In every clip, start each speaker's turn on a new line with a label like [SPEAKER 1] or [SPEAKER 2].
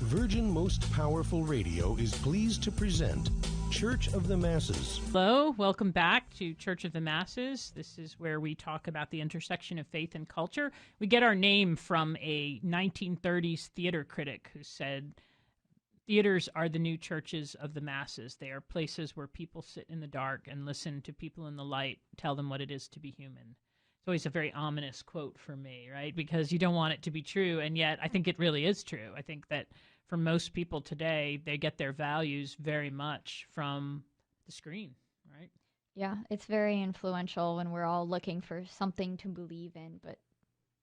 [SPEAKER 1] Virgin Most Powerful Radio is pleased to present Church of the Masses.
[SPEAKER 2] Hello, welcome back to Church of the Masses. This is where we talk about the intersection of faith and culture. We get our name from a 1930s theater critic who said, theaters are the new churches of the masses. They are places where people sit in the dark and listen to people in the light tell them what it is to be human. It's always a very ominous quote for me, right? Because you don't want it to be true, and yet I think it really is true. I think that for most people today, they get their values very much from the screen, right?
[SPEAKER 3] Yeah, it's very influential when we're all looking for something to believe in, but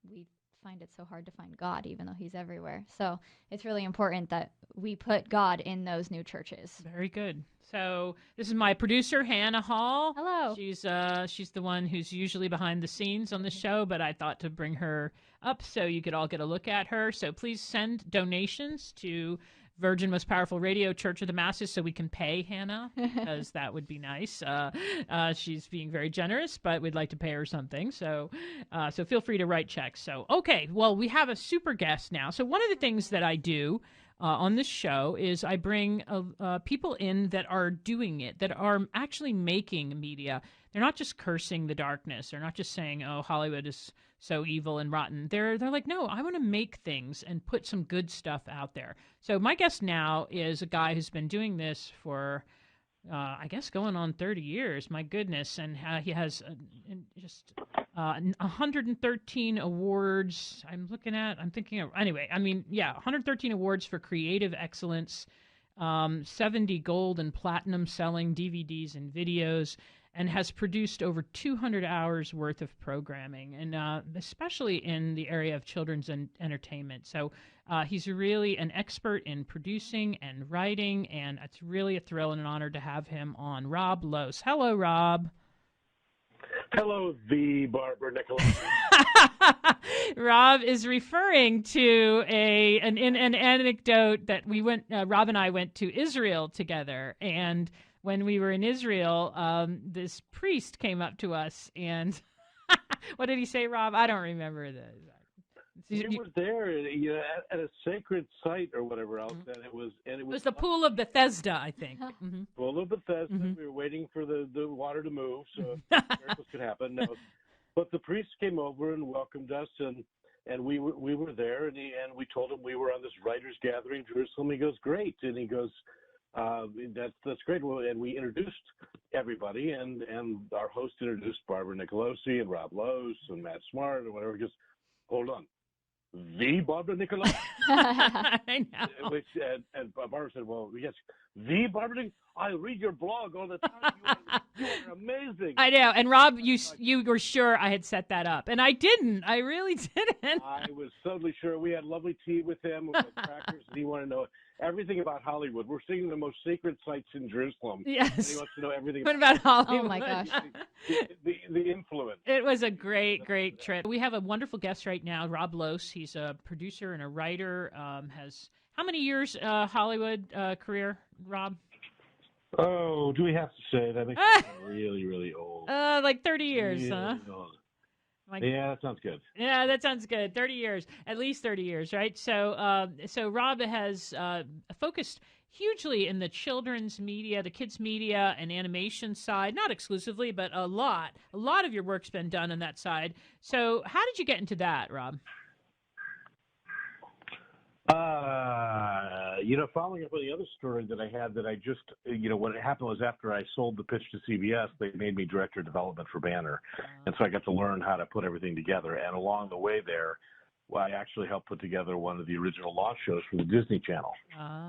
[SPEAKER 3] we find it so hard to find God, even though he's everywhere. So it's really important that we put God in those new churches.
[SPEAKER 2] Very good. So this is my producer, Hannah Hall.
[SPEAKER 3] Hello.
[SPEAKER 2] She's the one who's usually behind the scenes on the show, but I thought to bring her up so you could all get a look at her. So please send donations to Virgin Most Powerful Radio, Church of the Masses, so we can pay Hannah, because that would be nice. She's being very generous, but we'd like to pay her something. So feel free to write checks. So, okay, well, we have a super guest now. So one of the things that I do on this show is I bring people in that are doing it, that are actually making media. They're not just cursing the darkness. They're not just saying, oh, Hollywood is so evil and rotten. They're like, no, I want to make things and put some good stuff out there. So my guest now is a guy who's been doing this for, I guess, going on 30 years. My goodness. And he has just 113 awards. I'm thinking of, anyway, 113 awards for creative excellence, 70 gold and platinum selling DVDs and videos, and has produced over 200 hours worth of programming, and especially in the area of children's entertainment. So he's really an expert in producing and writing, and it's really a thrill and an honor to have him on. Rob Loos. Hello, Rob.
[SPEAKER 4] Hello, the Barbara Nicholas.
[SPEAKER 2] Rob is referring to an anecdote that Rob and I went to Israel together, and when we were in Israel, this priest came up to us, and what did he say, Rob? I don't remember this.
[SPEAKER 4] You were there, at a sacred site or whatever else,
[SPEAKER 2] mm-hmm.
[SPEAKER 4] and it
[SPEAKER 2] was the Pool of Bethesda, I think.
[SPEAKER 4] Mm-hmm. Pool of Bethesda. Mm-hmm. We were waiting for the water to move, so miracles could happen. No, but the priest came over and welcomed us, and we were there, and we told him we were on this writers' gathering in Jerusalem. He goes, great, and he goes, that's great. Well, and we introduced everybody, and our host introduced Barbara Nicolosi and Rob Loos and Matt Smart and whatever. He goes, hold on, the Barbara Nicolosi?
[SPEAKER 2] I know.
[SPEAKER 4] And Barbara said, well, yes, the Barbara Nicolosi? I read your blog all the time. You are amazing.
[SPEAKER 2] I know. And Rob, you were sure I had set that up, and I didn't. I really didn't.
[SPEAKER 4] I was totally sure. We had lovely tea with him, with crackers, and he wanted to know everything about Hollywood. We're seeing the most sacred sites in Jerusalem.
[SPEAKER 2] Yes.
[SPEAKER 4] And he wants to know everything
[SPEAKER 2] about Hollywood.
[SPEAKER 3] Oh, my gosh.
[SPEAKER 4] The influence.
[SPEAKER 2] It was a great trip. We have a wonderful guest right now, Rob Loos. He's a producer and a writer. Has how many years Hollywood career, Rob?
[SPEAKER 4] Oh, do we have to say that? Makes me really, really old.
[SPEAKER 2] Like 30 years,
[SPEAKER 4] really
[SPEAKER 2] huh?
[SPEAKER 4] Old. Yeah, that sounds good.
[SPEAKER 2] Yeah, that sounds good. 30 years, at least 30 years, right? So Rob has focused hugely in the children's media, the kids' media and animation side, not exclusively, but a lot of your work's been done on that side. So how did you get into that, Rob?
[SPEAKER 4] Following up on the other story that I had that I just, what happened was after I sold the pitch to CBS, they made me director of development for Banner. And so I got to learn how to put everything together. And along the way there, I actually helped put together one of the original launch shows for the Disney Channel.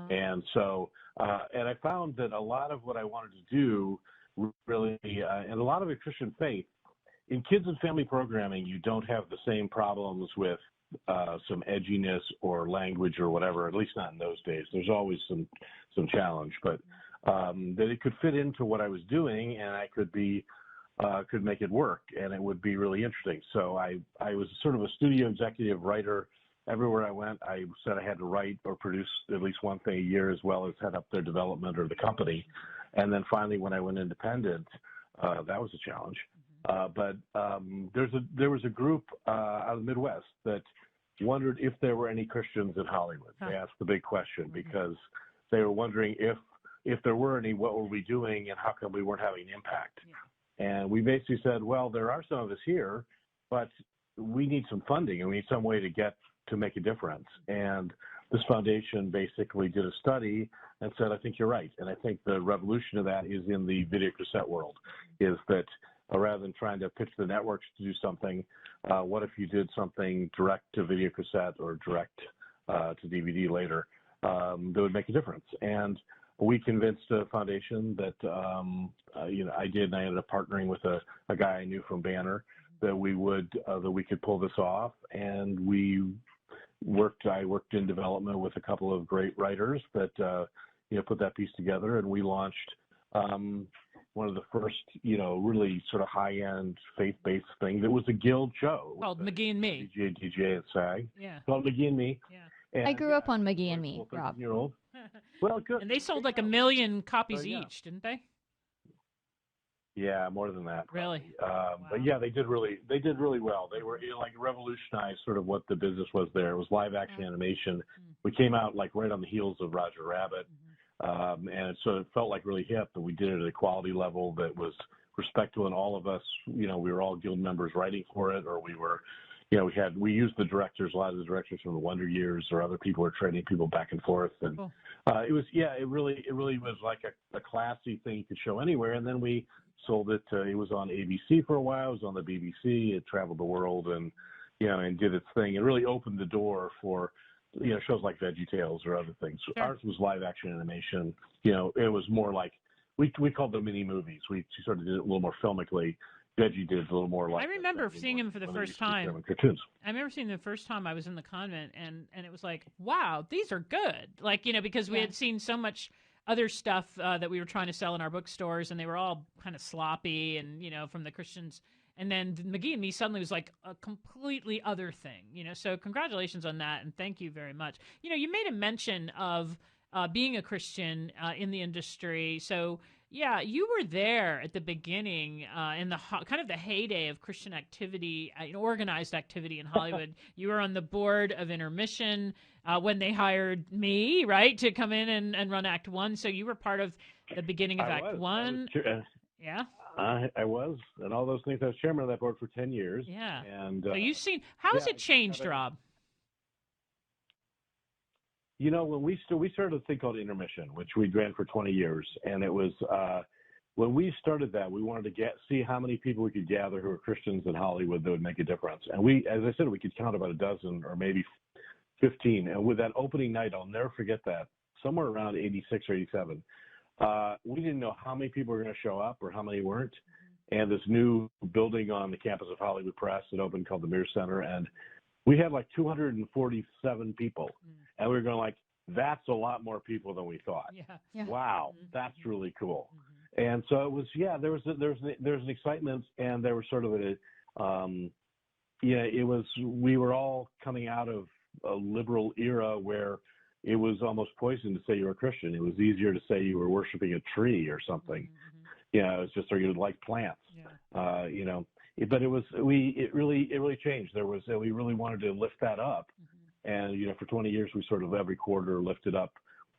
[SPEAKER 4] And so, and I found that a lot of what I wanted to do really, and a lot of Christian faith, in kids and family programming, you don't have the same problems with some edginess or language or whatever, at least not in those days. There's always some challenge, but that it could fit into what I was doing, and I could make it work, and it would be really interesting. So I was sort of a studio executive writer. Everywhere I went, I said I had to write or produce at least one thing a year, as well as head up their development or the company. And then finally, when I went independent, that was a challenge. But there was a group out of the Midwest that wondered if there were any Christians in Hollywood. They asked the big question because they were wondering if there were any, what were we doing and how come we weren't having an impact? Yeah. And we basically said, well, there are some of us here, but we need some funding and we need some way to make a difference. And this foundation basically did a study and said, I think you're right. And I think the revolution of that is in the video cassette world, is that rather than trying to pitch the networks to do something, what if you did something direct to video cassette or direct to DVD later that would make a difference? And we convinced a foundation that, I did, and I ended up partnering with a guy I knew from Banner that we could pull this off. And I worked in development with a couple of great writers that, put that piece together, and we launched one of the first, really sort of high-end faith-based thing that was a guild show.
[SPEAKER 2] Called McGee and Me.
[SPEAKER 4] DJ and SAG.
[SPEAKER 2] Yeah.
[SPEAKER 4] Called McGee and Me.
[SPEAKER 2] Yeah.
[SPEAKER 3] And, I grew up on McGee and Me, Rob.
[SPEAKER 4] Well, good.
[SPEAKER 2] And they sold like 1 million copies each, didn't they?
[SPEAKER 4] Yeah, more than that.
[SPEAKER 2] Really?
[SPEAKER 4] Wow. But yeah, they did really well. They were revolutionized sort of what the business was there. It was live action animation. We came out like right on the heels of Roger Rabbit. And so it felt like really hip, and we did it at a quality level that was respectful, and all of us, we were all guild members writing for it, or we were, we used the directors, a lot of the directors from the Wonder Years, or other people were training people back and forth. And cool. It really was like a classy thing you could show anywhere. And then we sold it it was on ABC for a while, it was on the BBC, it traveled the world and did its thing. It really opened the door for, shows like VeggieTales or other things. Sure. Ours was live action animation. It was more like, we called them mini movies. We sort of did it a little more filmically. Veggie did a little more like.
[SPEAKER 2] I remember seeing him for the first time. I remember seeing the first time I was in the convent, and it was like, wow, these are good. Like, because we had seen so much other stuff that we were trying to sell in our bookstores, and they were all kind of sloppy and, from the Christians. And then McGee and Me suddenly was like a completely other thing, So congratulations on that, and thank you very much. You made a mention of being a Christian in the industry. So, yeah, you were there at the beginning in the kind of the heyday of Christian activity, organized activity in Hollywood. You were on the board of Intermission when they hired me, right, to come in and run Act One. So you were part of the beginning of Act One. Yeah.
[SPEAKER 4] I was, and all those things. I was chairman of that board for 10 years.
[SPEAKER 2] Yeah.
[SPEAKER 4] And
[SPEAKER 2] so you've seen, how has it changed, Rob?
[SPEAKER 4] When we started a thing called Intermission, which we ran for 20 years, and it was when we started that, we wanted to see how many people we could gather who were Christians in Hollywood that would make a difference. And we, as I said, we could count about a dozen or maybe 15. And with that opening night, I'll never forget that, somewhere around 86 or 87. We didn't know how many people were going to show up or how many weren't. And this new building on the campus of Hollywood Press that opened called the Mirror Center, and we had like 247 people. And we were going like, that's a lot more people than we thought.
[SPEAKER 2] Yeah.
[SPEAKER 4] Wow, that's really cool. And so it was, there was an excitement, and there was sort of we were all coming out of a liberal era where it was almost poison to say you were a Christian. It was easier to say you were worshiping a tree or something. It's just, or you like plants. But it really changed. We really wanted to lift that up. And, for 20 years, we sort of every quarter lifted up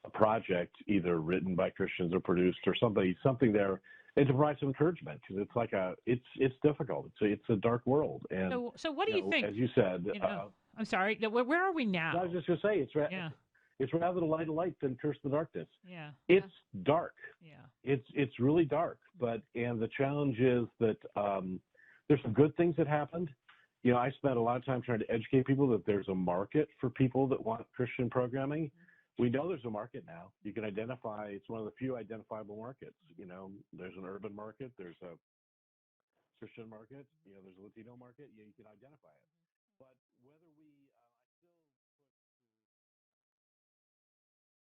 [SPEAKER 4] a project, either written by Christians or produced or something there, and to provide some encouragement, because it's like it's difficult. It's a dark world. And
[SPEAKER 2] so what do you think?
[SPEAKER 4] As you said,
[SPEAKER 2] I'm sorry. Where are we now?
[SPEAKER 4] I was just going to say it's rather to light a light than curse the darkness.
[SPEAKER 2] Yeah.
[SPEAKER 4] It's dark.
[SPEAKER 2] Yeah.
[SPEAKER 4] It's really dark. And the challenge is that there's some good things that happened. I spent a lot of time trying to educate people that there's a market for people that want Christian programming. We know there's a market now. You can identify, it's one of the few identifiable markets. There's an urban market, there's a Christian market, there's a Latino market. You can identify it. But whether we